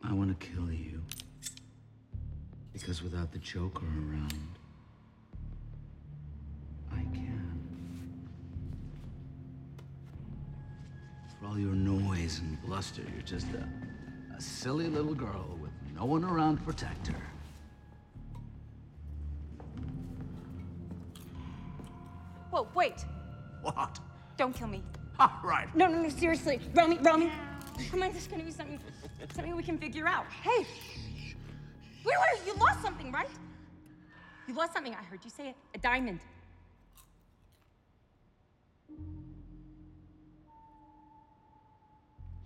I want to kill you. Because without the Joker around, I can. For all your noise and bluster, you're just a silly little girl with no one around to protect her. Whoa, wait. What? Don't kill me. Ah, right. No, seriously. Romy. Come on, there's gonna be something we can figure out. Hey. Wait, you lost something, right? You lost something, I heard you say it. A diamond.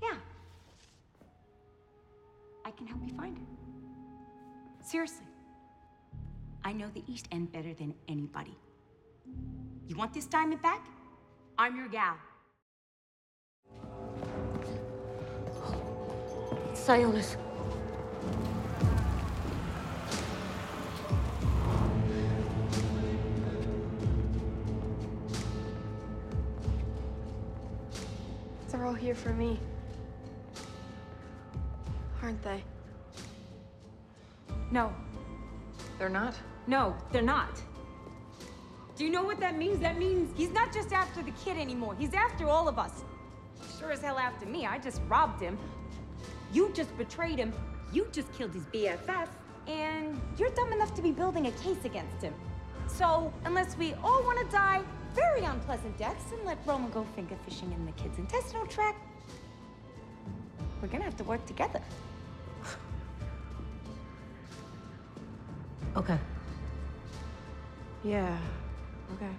Yeah. I can help you find it. Seriously. I know the East End better than anybody. You want this diamond back? I'm your gal. Sionis. They're all here for me. Aren't they? No. They're not? No, they're not. Do you know what that means? That means he's not just after the kid anymore. He's after all of us. Sure as hell after me. I just robbed him. You just betrayed him. You just killed his BFF. And you're dumb enough to be building a case against him. So, unless we all want to die very unpleasant deaths and let Roman go finger fishing in the kid's intestinal tract, we're gonna have to work together. Okay. Yeah, okay.